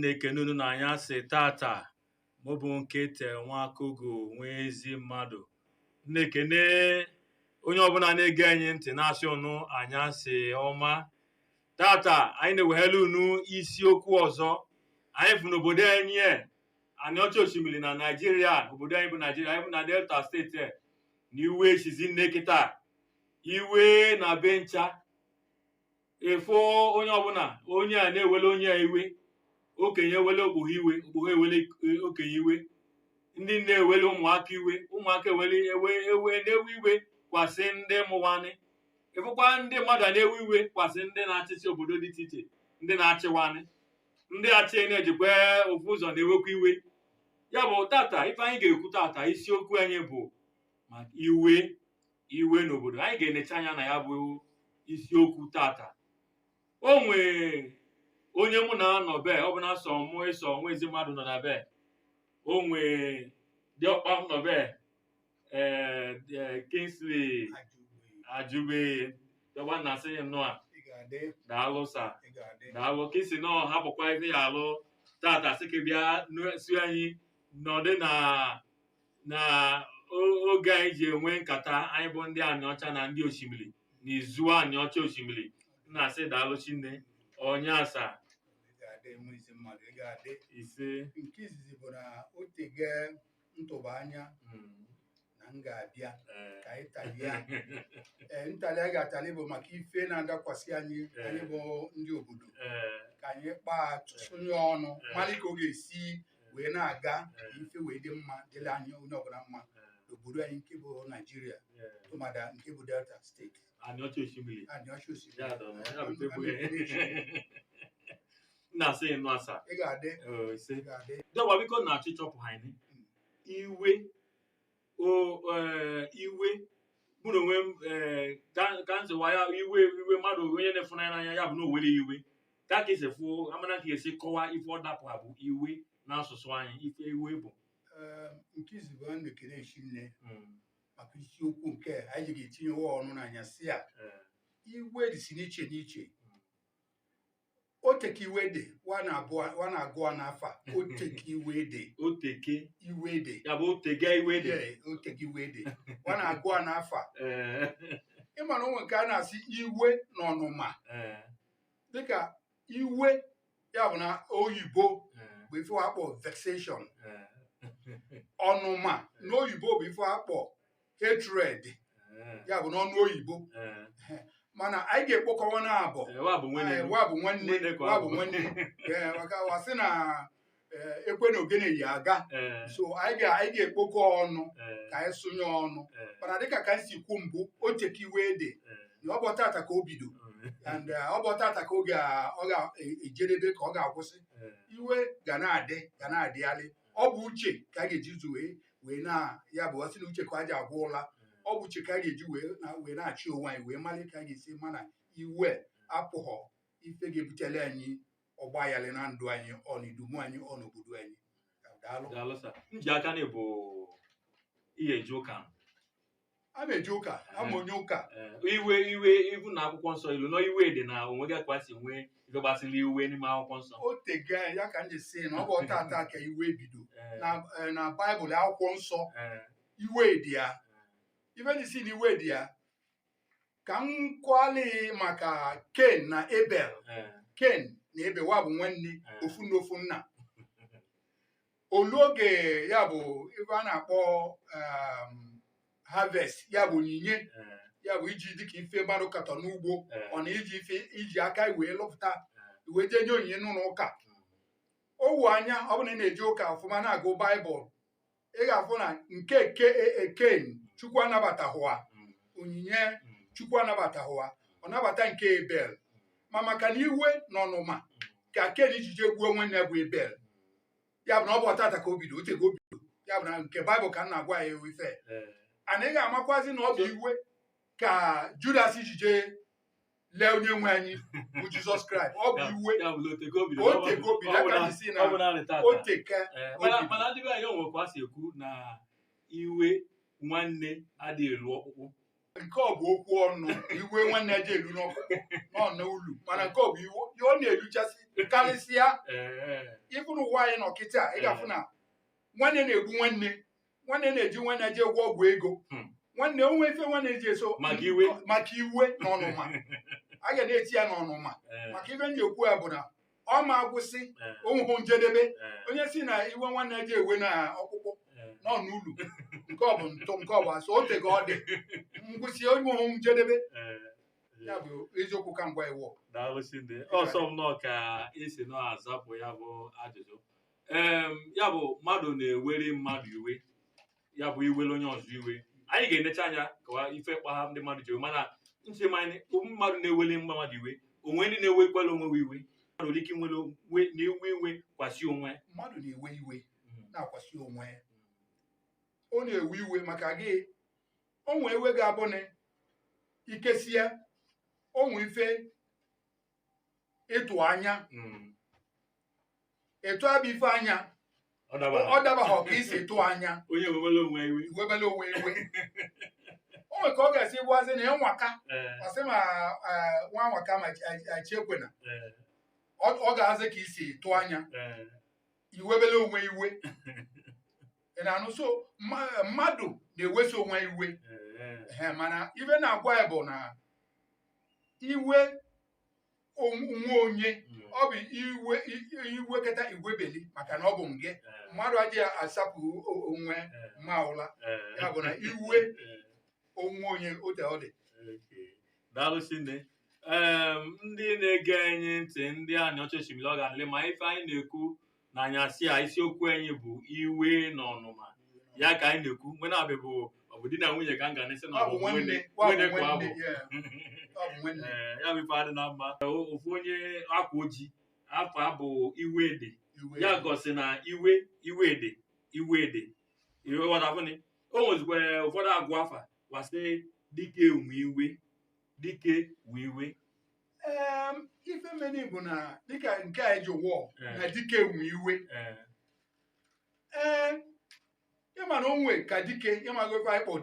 na-ekenunu na anya si tata mụbụ nkịta Nwakogo Nwaezimmadu na-ekene onye ọbụla na-ege anyị ntị na-asị unu anyasị ọma. Tata anyị na-eweghelu unu isiokwu ọzọ. Anyị bụ n'obodo anyị Aniocha Oshimilli na Nigeria, obodo anyị bụ Nigeria, anyị bụ na Delta steeti na iwe shizi nne kịta iwe na be ncha efo onye ọbụla onye a na-ewele onye a iwe, okenye wele okpughe iwe, okpughe ewele okenye iwe, ndị na-ewele ụmụaka iwe, ụmụaka ewele na-ewe iwe kwasị ndị mụwanị, ịfụkwa ndị mmadụ na-ewe iwe kwasị ndị na-achịchị obodo dị iche iche, ndị na-achịwanị, ndị achị na-ejikwa ofu ụzọ na-ewekwa iwe. Ya bụ tata ife anyị ga-ekwu tata, isiokwu anyị bụ maka iwe n'obodo. Anyị ga-enecha anya na ya bụ isiokwu tata. O nwee onye mụ na-anọ be, ọ bụ na sọ mụ ịsọ Nwaezimmadu nọ na be, o nwee diọkpa m nọ be, Kingsley Ajogbei dọba na asị ya nnọọ daalụ sa daalụ ka isi nọ hapụkwa ife ya alụ tata sị ka bịa si anyị nọdụ na oge anyị ji enwe nkata. Anyị bụ ndị Aniocha na ndị Oshimilli na izu Aniocha Oshimilli. Na-asị daalụ Chinne onye asaa ise nke izizi bụ na o tege ntụba anya na m ga-abịa ka anyị talia ntali a ga-atali bụ maka ife na-adakwasị anyị bụ ndị obodo, ka anyị kpaa tụsụnye ọnụ mara ka ọ ga-esi wee na-aga ife wee dị mma dịla anyị onye ọbụla mma n'obodo anyị nke bụ Nigeria, tụmada nke bụ Delta steeti. Aniocha Oshimilli na-asị ịnụ asaa ị ga-adị dọgba biko na-achị chọpụ ha anyị iwe mụ na onwe m ka nzewa ya iwe mmadụ onye na-efunanya n'anya ya bụ na owere iwe ka ka esi fụ amana ka esi kọwaa ife ọ dapụ abụ iwe n'asụsụ anyị ife iwe bụ nke izi bụ na-ekene Chinne maka isiokwu nke anyị ga-etinye ọnụ n'anya si ya iwe dị si n'iche n'iche. Oteke iwe dị wa na-agụ n'afa oteke iwe dị oteke iwe dị ya bụ otege iwe dị oteke iwe dị wa na-agụ n'afa. Ịmara onwe nke a na-asị iwe na ọnụma, dịka iwe ya bụ na oyibo bụ ife akpọ vexation, ọnụma n'oyibo bụ ife akpọ hatred, ya bụ n'ọnụ oyibo. Mana anyị ga-ekpokọwa na abụọ wa bụ nwanne maka wasị na ekwe na ogene yi aga, so anyị ga-ekpokọ ọnụ ka anyị sụnye ọnụ. Mana dịka ka anyị si kwu mbụ, oteke iwe dị na ọ bụ tata ka o bido and ọ bụ tata ka ọ ga-ejedebe, ka ọ ga-akwụsị. Iwe ga na-adịgharị. Ọ bụ uche ka a ga-eji zu wee na ya bụ ọsị na uche ka a ji agwụ ụla. Ọ bụ uche ka a ga-eji wee na-achị onwe anyị wee mara ka a ga-esi mana iwe apụghọ ife ga-ebutere anyị ọgbaghara na ndụ anyị, ọn'idumu anyị, ọn'obodo anyị. Daalụ sa. Nji aka na bụ ihe eji ụka. A na-eji ụka, ama onye ụka. Iwe ibu na akwụkwọ nsọ ilu nọ iwe dị na onwe gị akwasị nwee ife gbasịrị iwe n'ime akwụkwọ nsọ. O tega ya ka m ji sị na ọ bụ tata ka iwe bido na Baịbụl akwụkwọ nsọ. Iwe dị ya, ife dị si na iwe dị ya ka m kwali maka Ken na Ebel. Ken na Ebel wa bụ nwanne ofu n'ofu nna. Olu oge ya bụ ife a na-akpọ harvest, ya bụ onyinye, ya bụ iji dịka ife mmadụ katọ n'ugbo, ọ na iji aka wee lụpụta wee jee nye onyinye n'ụlọ ụka. O wu anya ọ bụrụ na ị na-eji ụka ọfụma na-agụ Baịbụl, ị ga-afụ na nke Ken Chukwu anabatahụwa, onyinye Chukwu anabatahụwa, ọ nabata nke Ebel. Ma maka na iwe na ọnụma ka Ken ijije gbuo nwanne bụ Ebel, ya bụ na ọ bụ tata ka o bido, oche ka o bido, ya bụ na nke Baịbụl ka m na-agwa ya ife. Ana ị ga-amakwazi na ọ bụ iwe ka Judas ijije lee onye nwe anyị bụ Jizọs Kraịst. Ọ bụ iwe oteke obi ya ka si na oteke obi. Mana ndị be anyị onwekwa si ekwu na iwe nwanne adịghị elu ọkpụkpụ. nke ọ bụ okwu ọnụ iwe nwanne je elu n'ọkpụkpụ n'ụlọ mana nke ọ bụ iwe ọ na-eluchasị karịsịa ịbụrụ ụwa anyị nọ kịta ị ga-afụ na nwanne na-egbu nwanne na-eji nwanne je ụgwọ ọgwụ ego nwanne onwe ife nwanne ji eso maka iwe na ọnụma a ga na-eti ya n'ọnụma maka ife ndị okwu ya bụ na ọ ma agwụsị onwụhụ njedebe onye si na iwe nwanne ji ewe na ọkpụkpụ nọ n'ụlọ nke ọ bụ ntụ nke ọ bụ asọ ote ka ọ dị ngwụsị onwụhụ njedebe ya bụ eziokwu ka ngwa iwu ọsọ m nọ ka esi na-azapụ ya bụ ajụjụ ya bụ mmadụ na-ewere mmadụ iwe ya bụ iwere onye ọzọ iwe anyị ga-enecha anya ka ife kpagha ndị mmadụ ji mana nchemanya mmadụ na-ewere mmadụ iwe onwe ndị na-ewekwala onwe iwe mmadụ nwere ike na-ewe iwe kwasị onwe mmadụ na-ewe iwe na-akwasị onwe ọ na-ewe iwe maka gị onwe iwe ga-abụ na ikesie onwe ife ịtụ anya etu abụ ife anya ọ dabaghọ ka isi tụ anya onye webele onwe iwe onwe ka ọ ga-esi gwazi na nwaka ọsị ma nwa nwaka ma chekwena ọ ga-azị ka isi tụ anya iwebele onwe iwe ị na-anụ so mmadụ na-eweso onwe iwe mana ibe na-agwa ya bụ na iwe onwe onye ọ bụ iwe keta igwebeli maka na ọ bụ nge mmadụ adịghị asapụ onwe ma ụla ya bụ na iwe onwe onye ote ọ dị. Daalụ Chinne. Ndị na-ege anyị ntị ndị Aniocha Oshimilli ọ ga-adịle ma ife anyị na-ekwu na anyasị a isiokwu anyị bụ iwe na ọnụma ya ka anyị na-ekwu mgbe na-abịa bụ ọ bụ di na nwunye ka m ga na-esi na ọ bụ nwunye kwa abụ ya bụ ife adị na mma ofu onye akwa ojii afọ abụ iwe ede ya gosi na iwe ede iwe ghọtafụni o nwezikwara ụfọdụ agụ afa wasị dike nwe iwe ife meni bụ na dịka nke a eji wụọ na dike nwe iwe ịma na onwe ka dike ịmago ife anyị kpọ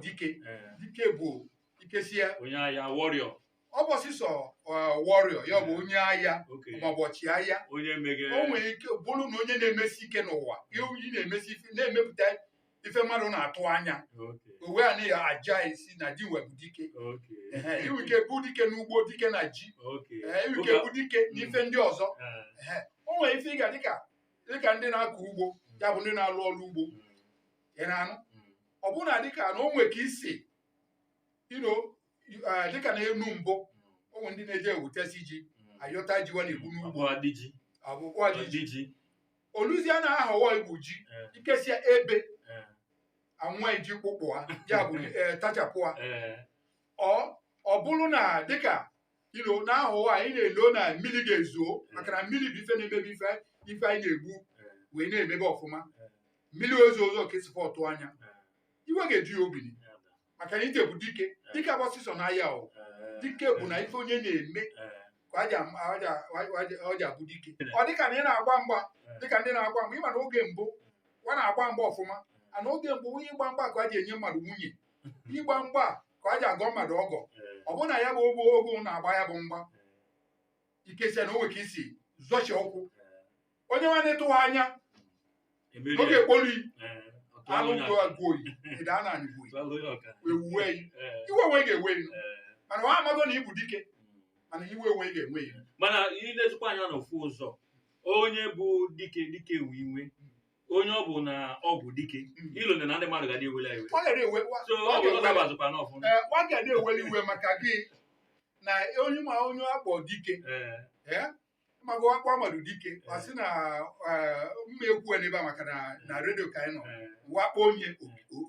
dike bụ ikesia onye agha warrior ọ bụ ọsịsọ warrior ya bụ onye agha maọbụ ọchịagha o nwere ike bụrụ na onye na-emesi ike n'ụwa na-emepụta ife mmadụ na-atụ anya owe a na aja esi na di nwe bụ dike iwu ike bụ dike n'ugbo dike na ji iwu ike bụ dike n'ife ndị ọzọ o nwere ife ịga dịka ndị na-akọ ugbo ya bụ ndị na-alụ ọrụ ugbo ị na-anụ ọ bụ na dịka na o nwere ka isi dịka na enu mbụ onwe ndị na-eje ewutesi ji ayọta jiwa na-egbu n'ugbo abụkwa ji oluzia na-ahọwa igbu ji ikesia ebe anwa ji kpụkpụa ya bụ tachapụa ọ bụrụ na dịka na-ahọwa anyị na-elo na mmiri ga-ezuo maka na mmiri bụ ife na-emebi ife anyị na-egbu wee na-emebe ọfụma mmiri ozo ka esi fọtụ anya iwe ga-eju ya obili maka na ije bụ dike bụ ọsịsọ n'ahịa dike bụ na ife onye na-eme ka ọ ji abụ dike ọ dịka na ị na-agba mgba dịka ndị na-agba mgba ịma na oge mbụ ọ na-agba mgba ọfụma ana oge mbụ onye ịgba mgba ka a ji enye mmadụ nwunye ịgba mgba ka a ji agọ mmadụ ọgọ ọ bụ na ya bụ oge na-agba ya bụ mgba ikesia na owe ka isi zọchi ụkwụ onye nwanne tụwa anya oge ekpolu alụgụoyi ịda na ewuwe iwe onwe ga-ewe mana ọ amago na ịbụ dike mana iwe onwe ga-enwe ya mana ihe na-ezikwa anya n'ofu ụzọ onye bụ dike nwe iwe onye ọ bụ na ọ bụ dike ilo na ndị mmadụ ga-adị ewela iwe ọ ga-adị ewela iwe maka gị na onye akpọ dike mago akpọ mmadụ dike ọ sị na mma ekwu n'ebe a maka na redio ka anyị nọ wakpo onye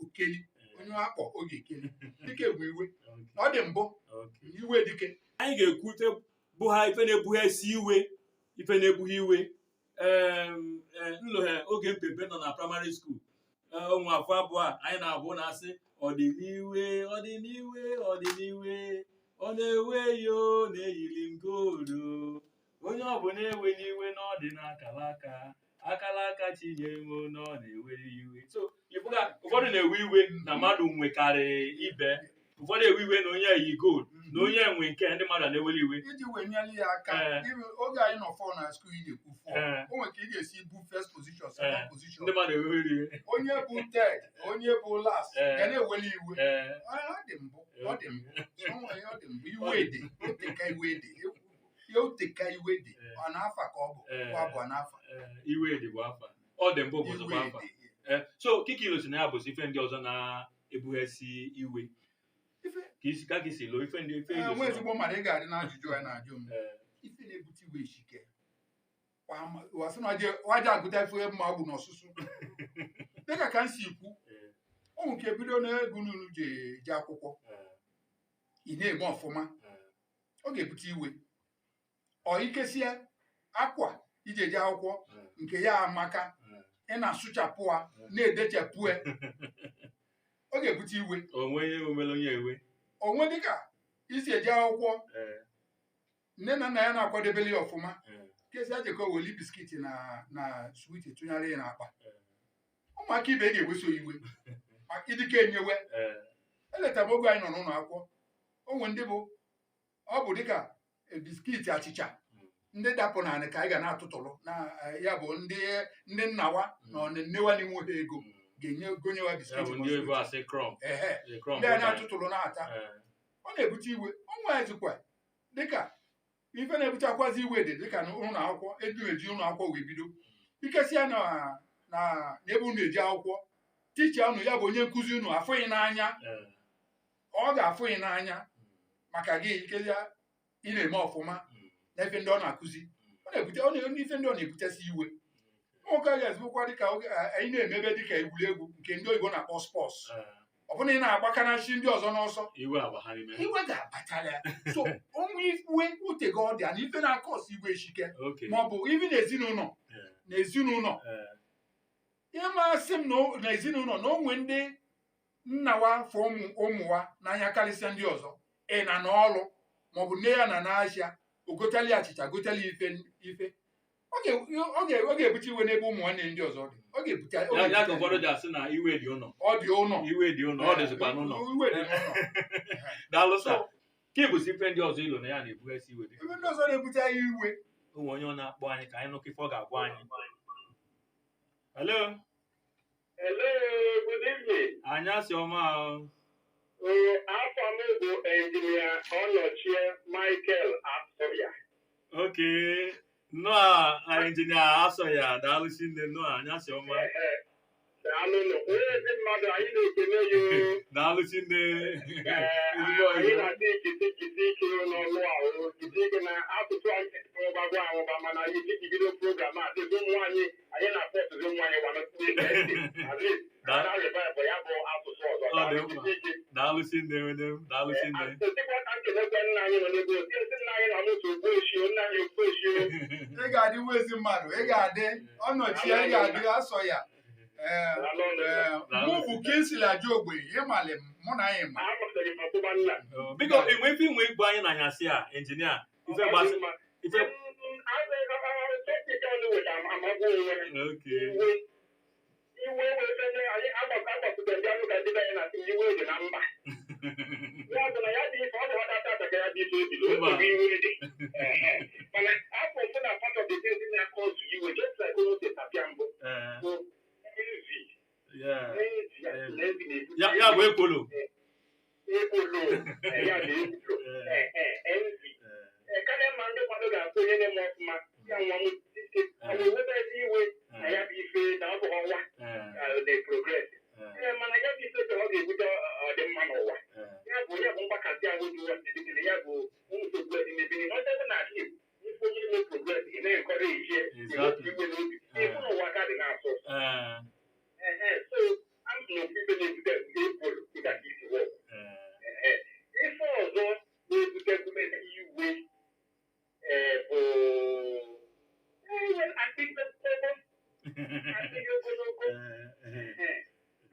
okeli onye akpọ oge ekeli dike bụ iwe na ọ dị mbụ iwe dike anyị ga-ekwute bụ ha ife na-ebughesi iwe nloghe oge mpepe nọ na praịmarị skuul ụmụ afọ abụọ a anyị na-abụ na-asị ọdịniwe ọ na-ewe yo na-eyiri ngolu onye ọ bụ na-ewe n'iwe na ọ dị n'akala aka chinyemo na ọ na-ewe iwe so ụfọdụ na-ewe iwe na mmadụ nwekarị ibe ụfọdụ ewe iwe na onye yi gold na onye enwe nke ndị mmadụ na-eweli iwe iji wenyere ya aka oge anyị nọ fọ na skuul na-ekwu fọ o nwere ka ị ga-esi bụ first position second position ndị mmadụ eweli iwe onye bụ third onye bụ last ga na-eweli iwe ọ dị mbụ iwe dị oteka iwe dị ọ na-afa ka ọ bụ bụ n'afa iwe dị bụ afa ọ dị mbụ bụ afa so Kikilo si na ya bụzi ife ndị ọzọ na-ebughesi iwe ka si lo ife ndị nwe ezigbo mmadụ ị ga-adị na ajụjụ ya na-ajụ m ife na-ebute iwe ishike wasị na waje agụta ife mma ọ bụ n'ọsụsụ dịka ka m si ikwu ụmụ nke ebido na-ego n'unu ji akwụkwọ ị na-eme ọfụma ọ ga-ebute iwe ọ ikesie akwa iji eje akwụkwọ nke ya amaka ị na-asụchapụ ha na-edechapụ ya ọ ga-ebute iwe onwe dịka isi eje akwụkwọ nne na nna ya na-akwadebeli ya ọfụma kesi ajekọ weli biskiti na switi tụnyere ya n'akpa ụmụaka ibe ga-eweso iwe maka ịdịka enyewe eletara m oge anyị nọ n'ụlọ akwụkwọ onwe ndị bụ ọ bụ dịka biskiti achịcha ndị dapụ naanị ka anyị ga na-atụtụrụ na ya bụ ndị nnawa na ọnennewa n'inwe ego ga-enye gonyewa biskiti ndị a na-atụtụrụ na-ata ọ na-ebute iwe ọnwa ezikwa dịka ife na-ebute akwazi iwe dị dịka n'ụlọ akwụkwọ eji ụlọ akwụkwọ wee bido ikesịa na ebe unu eji akwụkwọ ticha unu ya bụ onye nkụzi unu afụghị n'anya ọ ga-afụghị n'anya maka gị ikeya ị na-eme ọfụma n'efe ndị ọ na-akụzi ife ndị ọ na-ebutesi iwe nwoke a ga-ezibụkwa dịka anyị na-emebe dịka egwuregwu nke ndị oyibo na-akpọ spọs ọ bụrụ na ị na-agbakanachi ndị ọzọ n'ọsọ iwe ga-abatara ya so onwe iwe utego ọ dị a na ife na-akọsụ iwe eshike maọbụ ibi n'ezinụlọ ịmasị m na ezinụlọ na onwe ndị nnawa fọ ụmụwa n'anya karịsịa ndị ọzọ ị na n'ọlụ maọbụ nne ya na n'ahịa ogotali achịcha gotali ife ọ ga-ebute iwe n'ebe ụmụ nwanne ndị ọzọ dị ọ ga-ebute ya ka ụfọdụ ji asị na iwe dị ụlọ iwe dị ụlọ ọ dịzikwa n'ụlọ daalụ sa ka ịbụzi ife ndị ọzọ ilo na ya na-ebughesi iwe ife ndị ọzọ na-ebute anyị iwe onwe onye ọ na-akpọ anyị ka anyị nụkọ ife ọ ga-agwa anyị hello good evening anyasị ọma afọ m bụ engineer Ọnọchie Michael Asoya. Okay. Nnọọ engineer Asoya daalụsi nne nnọọ anyasị ọma. Daalụ nụ. Onye ezi mmadụ anyị na-ekele ya. Daalụsi nne. Anyị na-adị ikiti n'ọnụ ahụ ike na asụsụ anyị gbagwa ahụba mana anyị jigido program a dịzi ụmụ anyị na-apọtụzi ụmụ anyị ya bụ asụsụ ọzọ. Daalụsi nne daalụsi nne. Dịkwa ka nkelekwa nna anyị nọ n'ebe ozi ezi nna anyị na-amụtụ ogbo eshio nna anyị ogbo eshio. Ị ga-adị wezi mmadụ ị ga-adị Ọnọchie ị ga-adị Asoya. Mụ bụ Kingsley Ajogbei ịmalị mụ na anyị ma. Biko enwe ife inwe igbo anyị na anyasị a injinia ife gbasị ife iwe wetene anyị agbapụta ndị anụ ka ndị be anyị na-asị iwe dị na mba ya bụ na ya dị ife ọ bụ ọdata ataka ya dị ife ebido iwe dị mana afọ mfụ na part of the things na-akọ otu iwe just like onye ose tapịa mbụ bụ ya bụ ekwolo ya bụ ekwolo enzi karịa ma ndị mmadụ ga-akpụ onye na-eme ọfụma ya nwa m ike ọ na-ewetazi iwe na ya bụ ife na ọ bụ ọnwa na-progress mana ya bụ ife ka ọ ga-ebute ọdịmma n'ụwa ya bụ mgbakasị ahụ dị ụwa sidịgịrị ya bụ nsogbu edimebiri na ọdebe na ahịa ife onye ime progress ị na-ekọrọ ije igwe n'obi ịfụ n'ụwa ka dị na-asụ so amụ na ofu ife na-ebute ekworo dịka isi wọ ife ọzọ na-ebute iwe bụ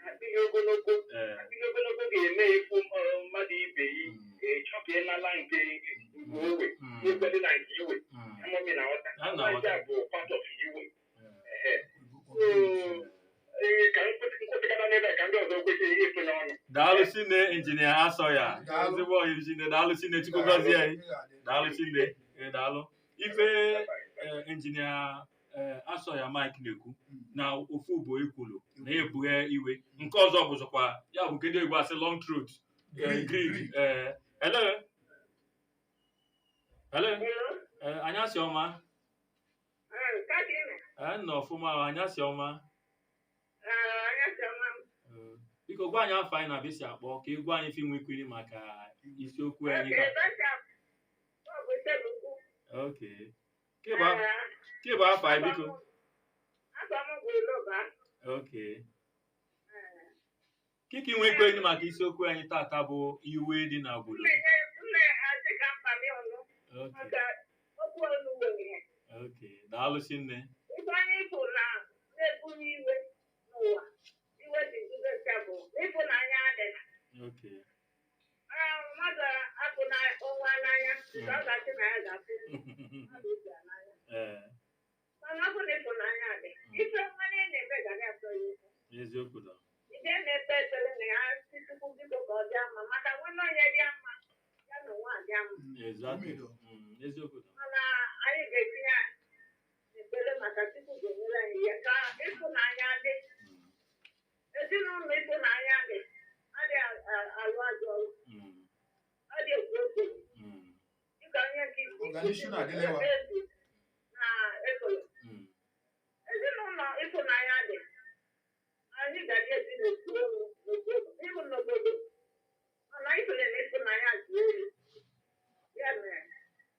adịghị ogologo ga-eme ifu mmadụ ibe yi chọ ka ịnala nke owe n'ekwedị na nke iwe amami na ọta aja bụ part of iwe ka nkwụsịkata n'ebe ka ndị ọzọ kwesịrị ịfụ na n'ọnụ. Daalụ sine injinia Asọya. Ezigbo injinia daalụ sine Chukwu gọzie anyị. Daalụ sine. Daalụ. Ife injinia Asọya Mike na-ekwu na ofu ugbo ekwulu na-ebughe iwe. Nke ọzọ bụzọkwa ya bụ kedu egwu asị long throat. Greed. Hello. Hello. Anyasị ọma. Nọ ọfụma anyasị ọma. Biko gwa anyị afọ anyị na-abịa si akpọ ka egwu anyị fi nwekwiri maka isiokwu anyị ka. Okay. Keba afọ anyị biko. Okay. Kiki nwekwenyi maka isiokwu anyị tata bụ iwe dị na obodo. Okay. Daalụ sinne. Okay. Eziokwu da. Eziokwu da. Anyị ga-etinye ekpere maka Chukwu ga-enyere anyị ihe ka ịfụnanya dị. Ezinụlọ ịfụnanya dị. Adịghị alụ ajọ ọrụ. Adịghị ekwu okwu. Dịka onye nke Igbo na ekolo. Ezinụlọ ịfụnanya dị. Anyị ga-adị ezi n'obodo n'obodo. Mana ịfụnanya na ịfụnanya dị elu. Ya mere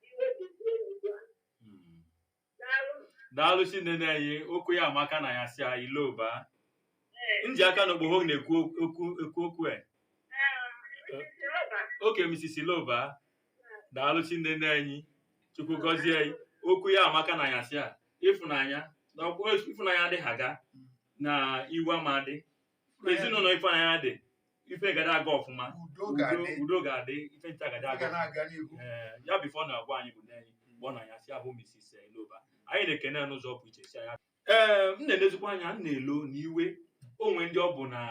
iwe dị elu. Daalụ sinne anyị okwu ya amaka na ya si Iloba. Nji aka n'okpogho na-ekwu okwu e. Okay, Mrs. Iloba. Daalụ sinne anyị. Chukwu gọzie anyị. Okwu ya amaka na ya si ịfụnanya. Na ịfụnanya adịghị aga na iwe amadị. Ezinụlọ ịfụnanya dị. Ife gada aga ọfụma. Udo ga-adị. Ife ncha gada aga. Ya bifo na agwa anyị bụ n'anyị. Mgbe ọ na ya si abụ Mrs. Iloba. Anyị na-ekene n'ụzọ pụ iche si anya. M na-enezikwa anya m na-elo n'iwe onwe ndị ọ bụ na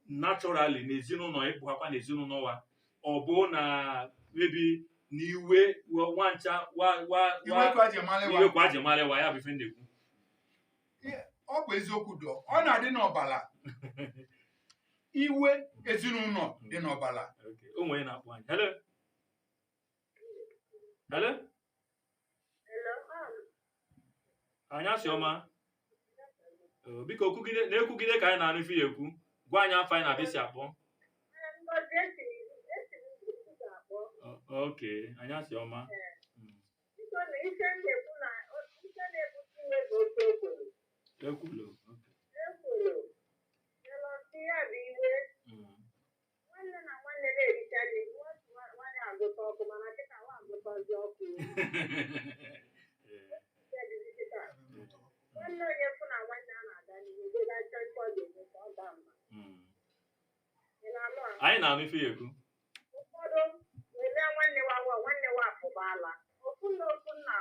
naturally n'ezinụlọ ịpụghakwa n'ezinụlọ wa ọ bụ na mebi n'iwe nwancha iwe kwa ajemalewa ya bụ ife na-ekwu. Ọ bụ eziokwu dọ ọ na-adị n'ọbala iwe ezinụlọ dị n'ọbala. O nwere na-akpọ anyị. Hello. Hello. Anyasị ọma. Biko na-ekwugide ka anyị na-anụ ife ya ekwu. Gwa anyị afọ anyị na-abịa si akpọ. Okay, anyasị ọma. Ekwulo. Anyị na-anụ ife ya ekwu. Ụfọdụ were nwanne wa afụbala ofu na ofu nna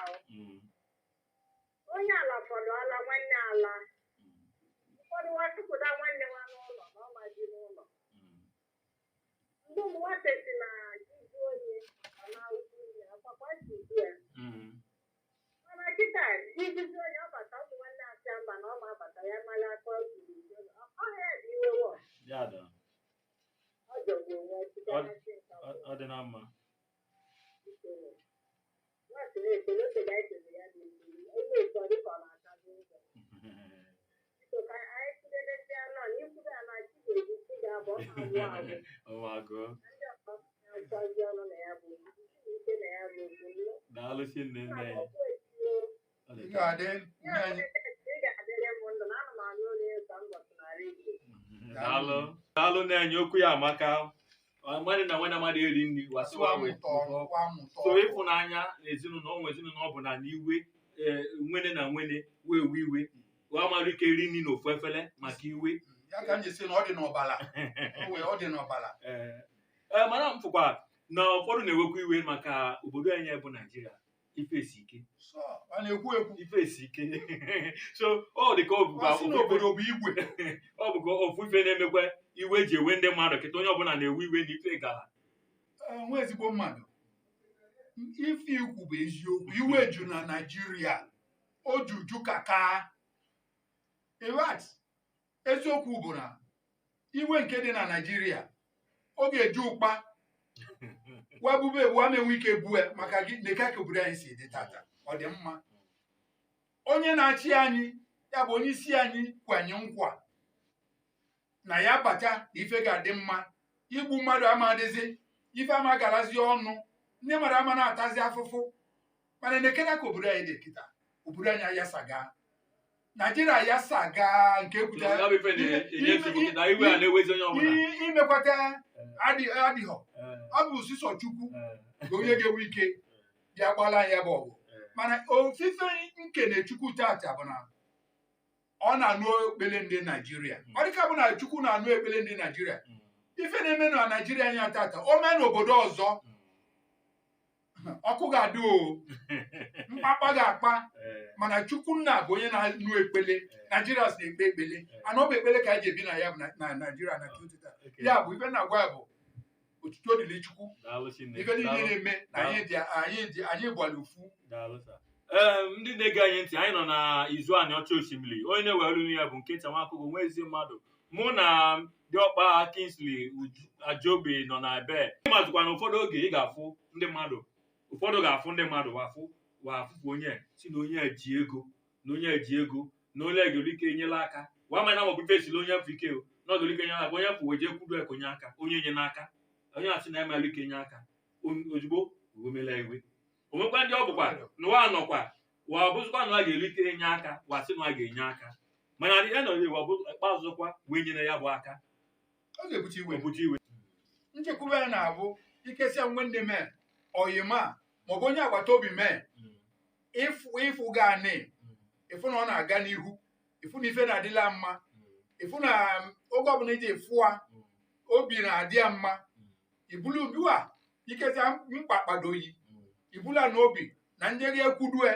onye ala fọdụ ala nwanne ala. Ụfọdụ watụpụta nwanne wa n'ụlọ na ọma ji n'ụlọ. Ndị ụmụ nwata si na jizi onye ọ na-awụzi onye akwakwa jizi ya. Mana kịta jizi onye ọ bata ụmụ nwanne asịa mba na ọ ma abata ya mara aka ọ jiri ọhịa dị iwe wọ. Ọ dị na mma. Daalụ sinne nne. Daalụ na-enye okwu ya amaka. Nwanne na nwanne amadị eri nri wasiwa so ịfụnanya n'ezinụlọ onwe ezinụlọ ọ bụ na n'iwe nwene na nwene wee iwe wa mara ike iri nri n'ofu efere maka iwe. Ya ka m ji sị na ọ dị n'ọbala. Ọ dị n'ọbala. Mana m fụkwa na ụfọdụ na-ewekwa iwe maka obodo anyị bụ Naịjirịa. Ife esi ike. Ife esi ike. So ọ dị ka obodo bụ igwe. Ọ bụ ka ofu ife na-emekwa iwe ji ewe ndị mmadụ kịta onye ọbụla na-ewe iwe n'ife gara nwa ezigbo mmadụ ife ikwu bụ eziokwu iwe ju na Naịjirịa o juju kaka eziokwu bụ na iwe nke dị na Naịjirịa ọ ga-eju ụkpa wabube ebu amenwe ike bue maka gị na ka obodo anyị si dị tata ọ dị mma onye na-achị anyị ya bụ onye isi anyị kwanye nkwa na ya bata na ife ga-adị mma igbu mmadụ amadịzi ife ama garazi ọnụ ndị mmadụ ama na-atazi afụfụ mana nekere ka obodo anyị dị kịta obodo anyị ayasaga Naịjirịa ayasaga nke imekwata adịghọ ọ bụ sisọ Chukwu ka onye ga-enwe ike bịa gbala ya bụ ọgụ mana ofufe nkene Chukwu tata bụ na ọ na-anụ ekpele ndị Naịjirịa ọ dịka bụ na Chukwu na-anụ ekpele ndị Naịjirịa ife na-eme na Naịjirịa anyị tata o mee n'obodo ọzọ ọkụ ga-adị o mkpakpa ga-akpa mana Chukwu nna bụ onye na-anụ ekpele Naịjirịa si na-ekpe ekpele ana ọ bụ ekpele ka anyị ji ebi na ya bụ na Naịjirịa na kịta ya bụ ife na-agwa ya bụ otuto dịrị Chukwu ife niile na-eme na anyị gbara ofu ndị na-ege anyị ntị anyị nọ na izu Aniocha Oshimilli onye na-ewere olu ya bụ Nkịta Nwaakụkụ Nwaezimmadu mụ na diọkpa Kingsley Ajogbei nọ na ebe ịmazụkwa na ụfọdụ oge ị ga-afụ ndị mmadụ ụfọdụ ga-afụ ndị mmadụ wafụfụ onye si na onye ji ego na onye ji ego na onye ga-eri ike enyela aka wa manya maọbụ ife esiri onye fụ ike na ọdụrụ ike enyela aka onye fụ weje kwudo ekonye aka onye nye n'aka onye asị na emela ike nye aka ozugbo omela iwe onwekwa ndị ọ bụkwa na wa nọkwa wa bụzụkwa na a ga-eri ike enye aka wa sị na a ga-enye aka mana adị ya nọrọ wa bụ ikpeazụkwa wee nyere ya bụ aka ọ ga-ebute iwe nchekwube ya na-abụ ikesịa nwe ndị mee oyima maọbụ onye agbata obi mee ịfụ gaanị ịfụ na ọ na-aga n'ihu ịfụ na ife na-adịla mma ịfụ na oge ọbụla iji fụa obi na-adị ya mma ibulu ugbua ikesịa mkpakpadoyi ibula n'obi na njeri ekwudue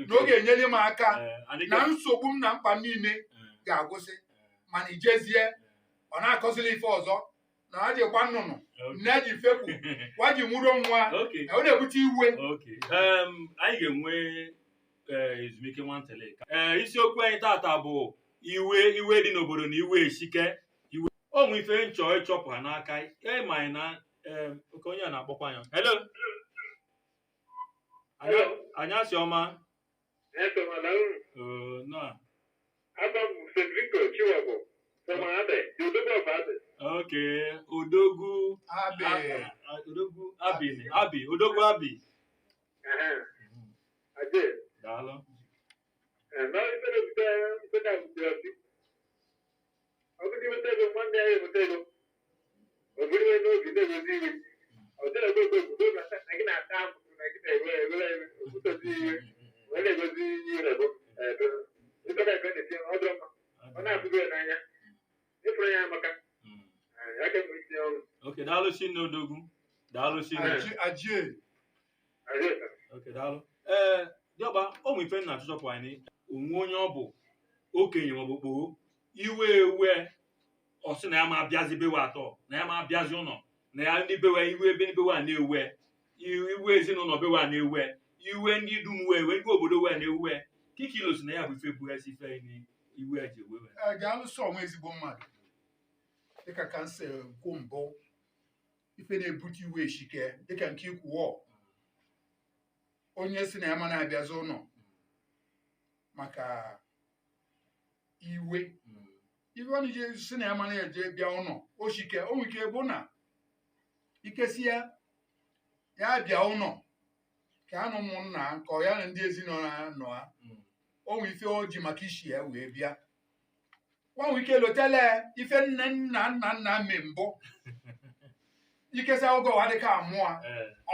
na oge enyere m aka na nsogbu m na mkpa m niile ga-agwụsị mana ijezie ọ na-akọzili ife ọzọ na ha jikwa nnụnụ nne ji fepụ wa ji nwụrụ nwa ọ na-ebute iwe anyị ga-enwe ezumike nwantele isiokwu anyị tata bụ iwe dị n'obodo na iwe esike iwe onwe ife nchọ ịchọpụ ha n'aka ịma anyị na oke onye a na-akpọkwa anya hello anyasị ọma okay odogwu abi daalụ okay daalụ si n'odogwu daalụ si ajie okay daalụ diọkpa ụmụ ife na-achọchọpụ anyị onwe onye ọ bụ okenye maọbụ kpoo iwe ọ sị na ya ma abịazi bewe atọ na ya ma abịazi ụlọ na ya ndị bewe iwe ebe ndị bewe a na-ewe iwe ezinụlọ bewe a na-ewe iwe ndị dum wee ndị obodo wee na-ewe kikilo si na ya bụ ife bughasi ife iwe eji ewewe ga-alụso ọnwa ezigbo mmadụ dịka kansa nkwu mbụ ife na-ebute iwe eshike dịka nke ikwuọ onye si na ya ma na-abịazi ụlọ maka iwe ọ na-eje si na ya ma na-eje bịa ụlọ oshike o nwere ike bụ na ikesi ya bịa ụlọ ka anụ ụmụnna ka ọ ya na ndị ezinụlọ ya nọ ha o nwere ife o ji maka ishi ya wee bịa nwanwe ike lotele ife nne nna mee mbụ ikesa oge ọwa dịka amụọ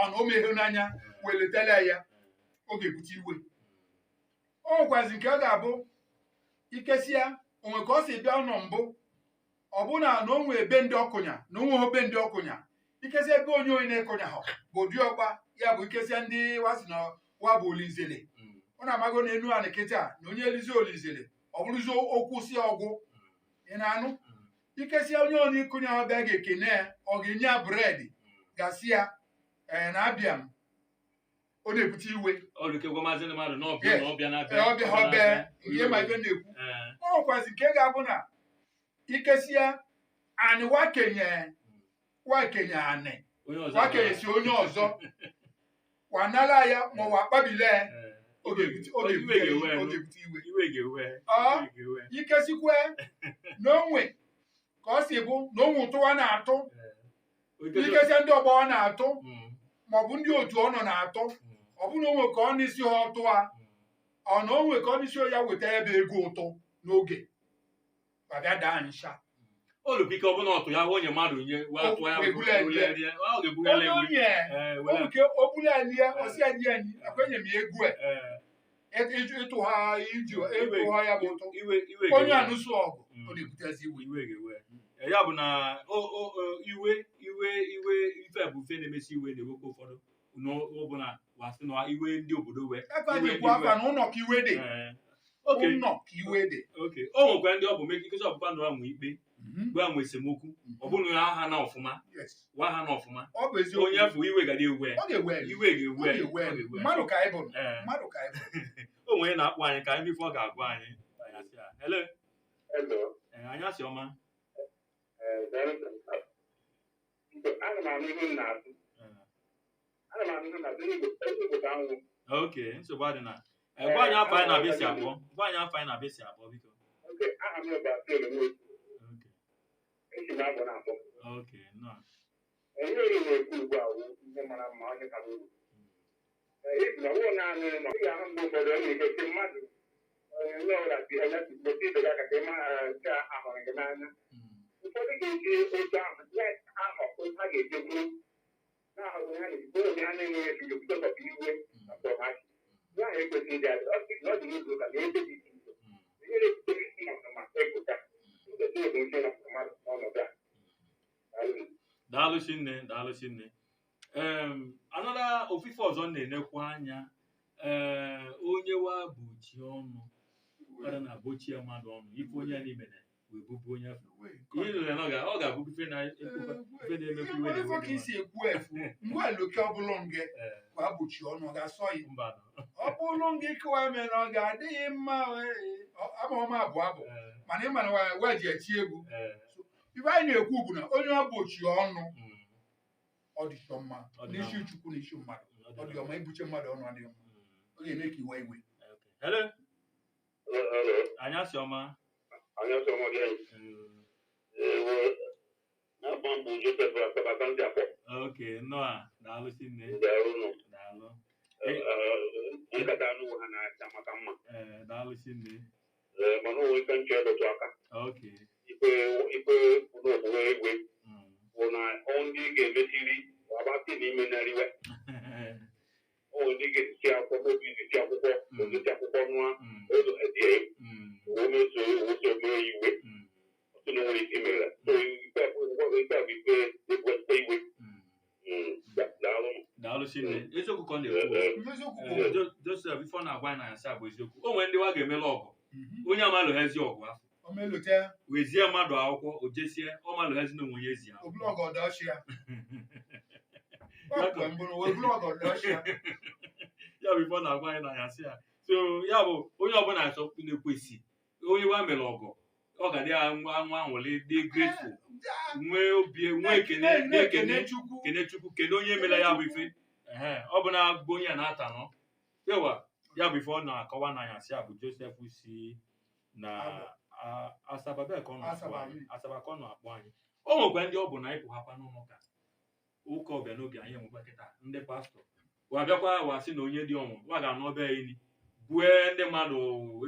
ọ na o meghe n'anya wee lotele ya ọ ga-ebute iwe o nwekwazi nke ọ ga-abụ ikesia onwe ka ọ si bịa ụlọ mbụ ọ bụ na o nwee ebe ndị ọkụnya na onwe obe ndị ọkụnya ikesia ebe onye na-ekụnya ha bụ diọkpa ya bụ ikesia ndị wasi na wa bụ olizele ọ na-amago na Enuani kịta na onye elizi olizele ọ bụrụzi okwu si ọgwụ ị na-anụ Ikesia onye ọ n'ikunya ọbịa ga-ekene ọ ga-enye ya bred gasị ya na-abịa m ọ na-ebute iwe ọbịa ihe ma ibe na-ekwu ọ kwazi nke ga-abụ na ikesia anị wakenye anị wakenye si onye ọzọ wanala ya ma wa akpabile ọ ga-ebute iwe ikesikwe n'onwe ka ọ si bụ na onwe ụtụ ọ na-atụ ikesia ndị ọgbọ ọ na-atụ maọbụ ndị otu ọ nọ na-atụ ọ bụ na onwe ka ọ n'isi ha ọtụ a ọ na onwe ka ọ n'isi ya weta ebe ego ụtụ n'oge babịa daa nsha olùbíkẹ́ ọbụna ọtụ ya onye mmadụ nye onye obulelie osialie ekwenye m egwu ịtụ ha ịtụ ha ya bụ ụtụ onye anụsụ ọgụ ọ na-ebutezi iwe ya bụ na iwe ife bụ ife na-emesi iwe na-ewekwa ụfọdụ n'ọbụna wasị na iwe ndị obodo wee ekwu afa na ụlọ ka iwe dị ụlọ ka iwe dị o nwekwa ndị ọ bụ mekikezi ọbụkwa na nwe ikpe mgbe a nwe esemokwu ọ bụrụ na ha na ọfụma onye afọ iwe ga na-ewe iwe ga-ewe mmadụ ka anyị bụ o nwere na-akpọ anyị ka anyị bifo ọ ga-agwa anyị anya si ọma oke nsogbu adị na gwa anyị afọ anyị na-abịa si abụọ biko okay no enweghị na-ekwu ugbu a ihe mara mma onye ka uru na ọwụ naanị nọ ị ga-ahụ mgbe ụfọdụ ọ na-egosi mmadụ onye ọbụla si emetụta ibe ya ka ka ịma nke ahụrụ gị n'anya ụfọdụ ga-eji otu ahụ ahụ ha ga-eji bụrụ na-ahụ ha na-ezigbo onye ha na-enweghị ebido butọkọta iwe na pọmachi ya ahụ ekwesịghị ịdị adị ọ dị n'ụzọ ụka na ebe dị iche iche ihe na-ebutere isi ma epụta daalụ chinne another ofufe ọzọ na-enekwa anya onye wa bụchi ọnụ ara na bochie mmadụ ọnụ ife onye n'ime na wee bụbu onye afọ ihe nụrụ na ọ ga-abụ ife na-emekwa iwe na ka isi ekwu efu mgbe aloke ọbụla nge wa bochi ọnụ ọ ga-asọ ya mba ọ bụrụ nge kụwa mere ọ ga-adịghị mma abụọma abụ mana ị mana wa ji eti egwu ife anyị na-ekwu bụ na onye ọbụchi ọnụ ọ dịchọ mma n'isi chukwu na isi mmadụ ọ dị ọma ibuche mmadụ ọnụ adịghị mma ọ ga-eme ka iwe anyasị ọma oke nnọọ daalụ chinne daalụ chinne mana onwe ife nche dọtụ aka okay ikpe n'omume egwe bụ na ndị ga-emesiri agbati n'ime nariwe ndị ga-etiti akwụkwọ obi etiti akwụkwọ osisi akwụkwọ nwa ụzọ edie omeso mee iwe ọtụ na nwere ike mere ikpe a bụ ikpe iwe daalụ chinne eziokwu ka ọ na-ekwu Joseph ife ọ na-agwa anyị na ya sa bụ eziokwu o nwere ndị wa ga-emela ọgụ onye amalụghezi ọgụ afọ wezie mmadụ akwụkwọ o jesie ọ malụghezi na onwe ya ezi ya bụ ife ọ na-agwa anyị na ya si ya so ya bụ onye ọbụla achọ na-ekwesị onye wa mere ọgụ ọ ga dị nwa anwụli dị grateful nwee obi nwee kene chukwu kene onye mere ya bụ ife ọ bụ na bụ onye a na-ata nọ ya bụ ife ọ na-akọwa na ya si a bụ Joseph si na Asaba ka ọ na-akpọ anyị o nwekwa ndị ọ bụ na ịpụ hapa n'ụlọ ụka ọbịa n'oge anyị enwekwa kịta ndị pastọ wabịakwa wasị na onye dị ọnwụ wa ga-anọ ọbịa ini bue ndị mmadụ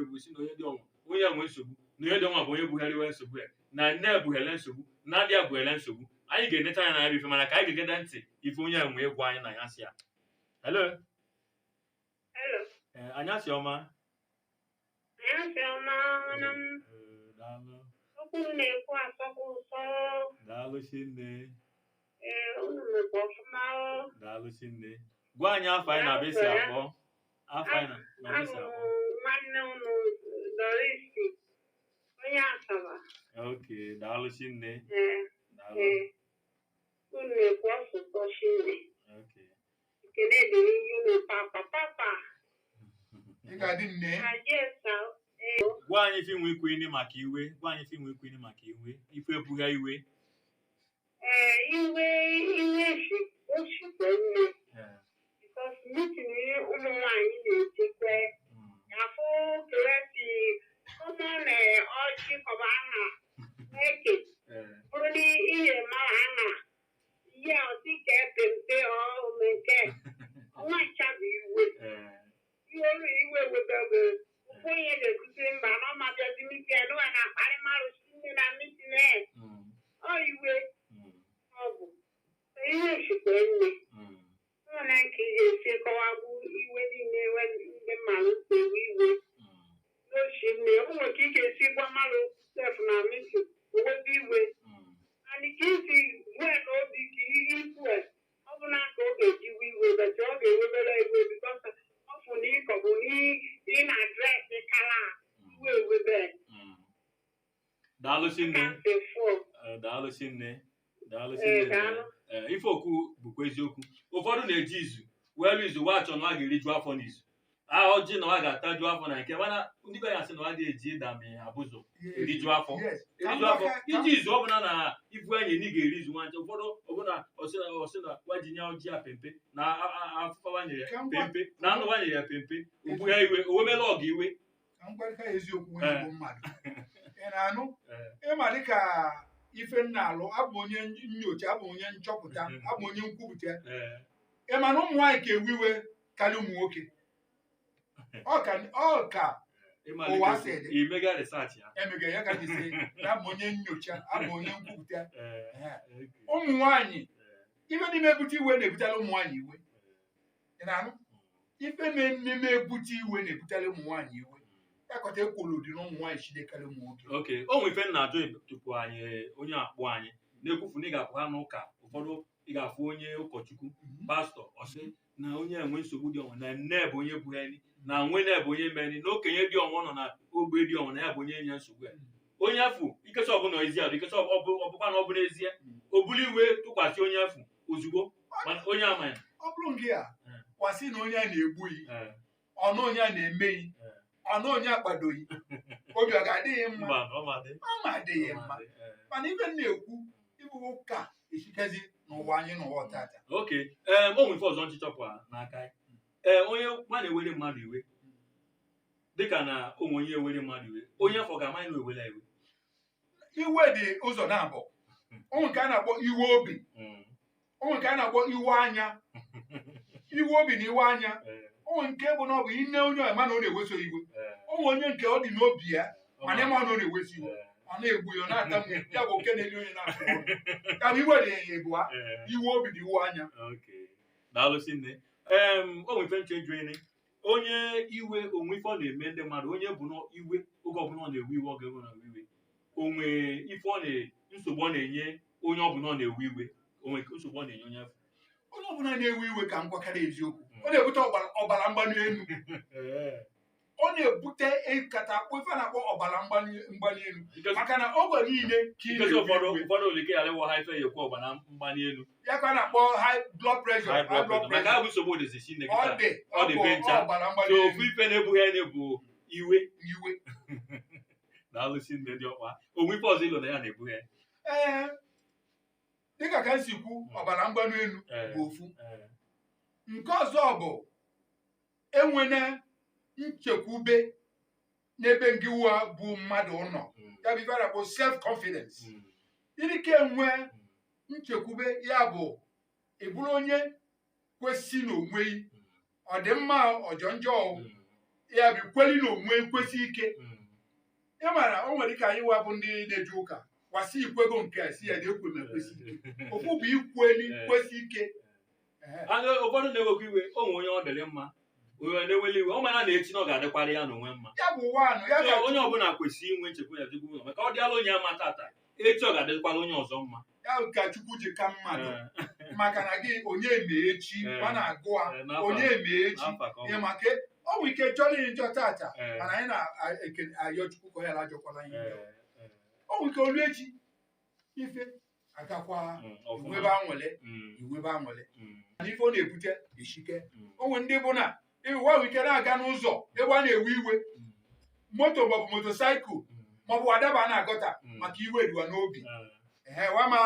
ebusi na onye dị ọnwụ onye nwe nsogbu na onye dị ọnwa bụ onye bugharịwe nsogbu ya na nne ebughere nsogbu na ndị abughere nsogbu anyị ga-eneta anya na ya bụ ife mana ka anyị ga-egede ntị ife onye nwe egwu anyị na ya si ya hello anyasị ọma daalụ chinne daalụ chinne gwa anyị afọ anyị na-abịa isi abụọ afọ anyị na-abịa isi abụọ nwanne unu Doris onye Asaba Okay, daalụ chinne. Unu kwa asụsụ chinne. Okay. Kene dịrị unu papa. Ị ga-adị nne. Gwa anyị ife nwe ikwu ini maka iwe. Gwa anyị ife nwe ikwu ini maka iwe. Ife ebuga iwe. Iwe oshikwe nne. Because meeting ụmụ nwaanyị na-echekwa. Afọ keresi ụmụ ọjị kọba aha eke. Bụrụ na ihe mara aha. Ihe ọtị ka epempe omeke. Ọnwa ncha bụ iwe. Iwe webebe. Onye ga-ekuzi mba na ọmabịazi miti ya n'ụwa na-akparị mmadụ ndị na miti na ọ iwe ọ bụ ihe nshikwa nne ọ na nke ị ga-esi kọwagbu iwe niile ndị mmadụ kpewe iwe n'ochi nne o nwere ka ị ga-esi gwa mmadụ sef na miti owebe iwe and ka isi gwe na obi ka ikwu ọ bụ na ka ọ ga-ejiwe iwe bete ọ ga-ewebere iwe bikọs ọfụ na ịkọbụ ị na-adresị kala iwe ewebe. Daalụ chinne. Daalụ chinne. Daalụ chinne. Ife okwu bụkwa eziokwu. Ụfọdụ na-eji izu wee izu wa achọ na ọ ga-eriju afọ n'izu. Ọjị na ọ ga-ataju afọ na nke mana ndị be ya sị na ọ ga-eji ịdami abụzụ eriju afọ. Eriju afọ iji izu ọbụla na ibu enyi na ị ga-eri izu nwancha ụfọdụ ọbụla ọsị na wajinya ọjị ya pempe na afụfa wanyere ya pempe na anụ wanyere ya pempe ogbu ya iwe owemela ọgụ iwe. Ka m gwarịka eziokwu ezigbo mmadụ. Ị na-anụ ịma dịka ife nna alụ abụ onye nyocha abụ onye nchọpụta abụ onye nkwupụta ịma na ụmụ nwaanyị ka ewe iwe karịa ụmụ nwoke ọ ka ụwa si dị imega research ya emega ya ka ji sị na abụ onye nyocha abụ onye nkwupụta ụmụ nwaanyị ife n'ime ebute iwe na-ebutara ụmụ nwaanyị iwe. Ị na-anụ ife n'ime ebute iwe na-ebutara ụmụ nwaanyị iwe yakọta ekwolu dị na ụmụ nwaanyị chidekarị ụmụ nwoke. Okay, o nwe ife nna ajụ tupu anyị onye akpọ anyị na-ekwufu na ị ga-apụ ha n'ụka ụfọdụ ị ga-afụ onye ụkọchukwu pastọ ọsị na onye enwe nsogbu dị ọnwa na nne bụ onye bụ enyi na nwe na-ebu onye meri na okenye dị ọnwa nọ na ogbe dị ọnwa na ya bụ onye enye nsogbu ya onye afụ ikecha ọbụla ezi adụ ikecha ọbụkwa na ọ bụla ezie o bulu iwe tụkwasị onye afụ ozugbo onye ama ya. Ọ bụrụ nke a kwasị na onye a na-egbughị ọnụ onye a na-emeghị ọnụ onye akpadoghị obi ọ ga-adịghị mma ọ ma adịghị mma mana ibe na-ekwu ịbụ ụka esikazi n'ụwa anyị n'ụwa tata. Okay, o nwere ife ọzọ nchịchọpụ n'aka onye ma na-ewere mmadụ iwe dịka na onwe onye ewere mmadụ iwe onye afọ ga-amanye na ewela iwe. Iwe dị ụzọ na-abụ onwe nke a na-akpọ iwe obi onwe nke a na-akpọ iwe anya iwe obi na iwe anya onwe nke bụ na ọ bụ ine onye ọma na ọ na-eweso iwe onwe onye nke ọ dị n'obi ya mana ịma na ọ na-eweso iwe ọ na-egbu ya ọ na-ata m ya bụ oke na-eli onye na-afụ ka iwe dị ya ịbụa iwe obi na iwe anya. Daalụ chinne. O nwere ife nche jụene onye iwe onwe ife ọ na-eme ndị mmadụ onye bụ iwe oge ọbụla ọ na-ewe iwe ọ ga-ewe na iwe onwe ife nsogbu ọ na-enye onye ọbụla ọ na-ewe iwe onwe nsogbu ọ na-enye onye afọ onye ọbụla na-ewe iwe ka m gwakara eziokwu ọ na-ebute ọbara mgbali elu ọ na-ebute nkata akpụ ife na-akpọ ọbara mgbali elu maka na oge niile ka ị ụfọdụ olike ghara ịwa ha ife ya ekwe ọbara mgbali elu ya ka a na-akpọ high blood pressure maka abụ nsogbu odezi Chineke ọ dị be ncha so ofu ife na-ebughị anya bụ iwe daalụ Chineke dị ọkpa onwe ife ọzọ ilo na ya na-ebughị anya. Dịka ka m si kwu ọbara mgbali elu bụ ofu nke ọzọ bụ enwena nchekwube n'ebe ngịwa bụ mmadụ ụnọ ya bụ ife a na-akpọ self confidence ike enwe nchekwube ya bụ ịbụrụ onye kwesị n'onwe ọ dị mma ọjọọ njọ ya bụ kweli n'onwe kwesị ike ị mara o nwere ike anyị wabụ ndị na-eje ụka kwasị ikwego nke a si ya dị ekwe ma kwesị ike okwu bụ ikweli kwesị ike. Ụfọdụ na-ewekwa iwe onwe onye ọ dịrị mma onye na-eweli iwe ọ mara na echi na ọ ga-adịkwara ya n'onwe mma ya bụ nwaanụ ya ka onye ọbụla kwesịrị inwe nchekwa ya tupu maka ọ dịala onye ama tata echi ọ ga-adịkwara onye ọzọ mma ya ka Chukwu ji ka mmadụ maka na gị onye eme echi ma na-agụ a onye eme echi ihe maka ọ nwere ike chọrọ ihe njọ tata mana anyị na-ayọ Chukwu ka ọ yara ajọkwala ihe o ọ nwere ike olu echi ife agakwa iwebe anwụle na ife ọ na-ebute eshike. Onwe ndị bụ na iwe ike na-aga n'ụzọ ebe a na-ewe iwe moto maọbụ motosaịkụl maọbụ adaba na-agọta maka iwe ruwa n'obi wama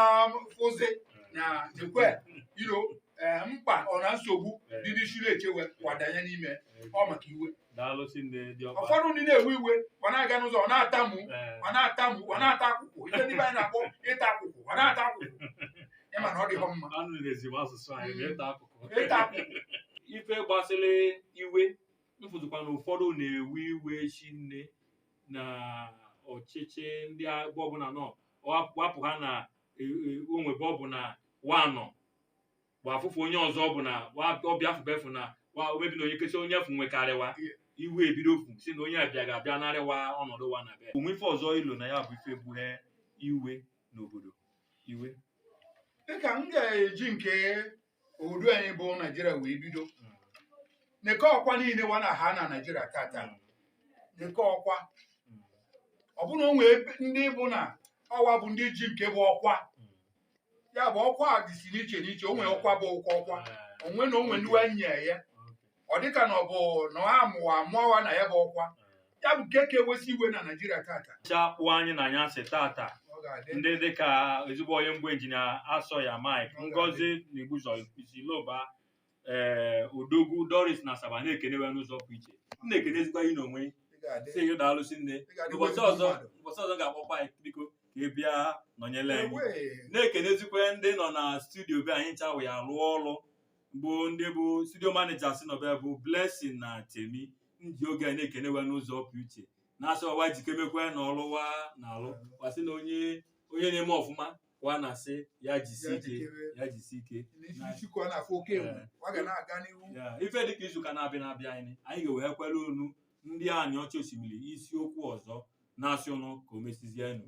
fụzi na nekwe mkpa ọ na nsogbu dị n'isi na-echewe wadanye n'ime ọ maka iwe. Ụfọdụ ndị na-ewe iwe ọ na-aga n'ụzọ ọ na-atamu ọ na-ata akwụkwọ ife ndị anyị na-akpọ ịta akwụkwọ ọ na-ata akwụkwọ ịma na ọ dịghọ mma ịta akwụkwọ. Ife gbasịrị iwe mfụzikwa na ụfọdụ na-ewe iwe chinne na ọchịchị ndị ọbụla nọ wapụ ha na onwebe ọbụla wanọ bụ afụfụ onye ọzọ ọbụla ọbịa afụbefu na omebi na onye kecha onye efu nwekarịwa iwe ebido ofu si na onye abịa ga-abịa narịwa ọnọdụ wa na be onwe ife ọzọ ilo na ya bụ ife bughe iwe n'obodo iwe. Dịka m ga-eji nke obodo anyị bụ Naijiria wee bido neke ọkwa niile wa na ha na Naijiria tata neke ọkwa ọ bụna onwe ndị bụ na ọwa bụ ndị ji nke bụ ọkwa ya bụ ọkwa dịsi n'iche n'iche onwe ọkwa bụ ọkwa onwe na onwe ndị enyi ya ọ dịka na ọ bụ na ha amụwa na ya bụ ọkwa ya bụ nke ka ewesi iwe na Naijiria tata chakpụ anyị na anya sị tata ndị dịka ezigbo onye mgbe injinia asọ ya Mike Ngozi na Igbuzo Isiloba Odogwu Doris na Asaba na-ekenewe n'ụzọ pụ iche na-ekene ezigbo anyị n'onwe si gị daalụsi nne ụbọchị ọzọ ga-akpọkwa anyị biko ka ị bịa nọnyere anyị na-ekenezikwe ndị nọ na studio be anyị ncha wee alụ ọrụ bụ ndị bụ studio manager si nọbe bụ Blessing na Temi nji oge a na-ekenewe n'ụzọ pụ iche na-asị ọwa jikemekwe na ọlụwa na alụ wasị na onye na-eme ọfụma kwa na-asị ya jisi ike ife dịka izuụka na-abịa anyị ga-ewe kwere unu ndị Aniocha Oshimilli isiokwu ọzọ na-asị ụnụ ka o mesizie enu.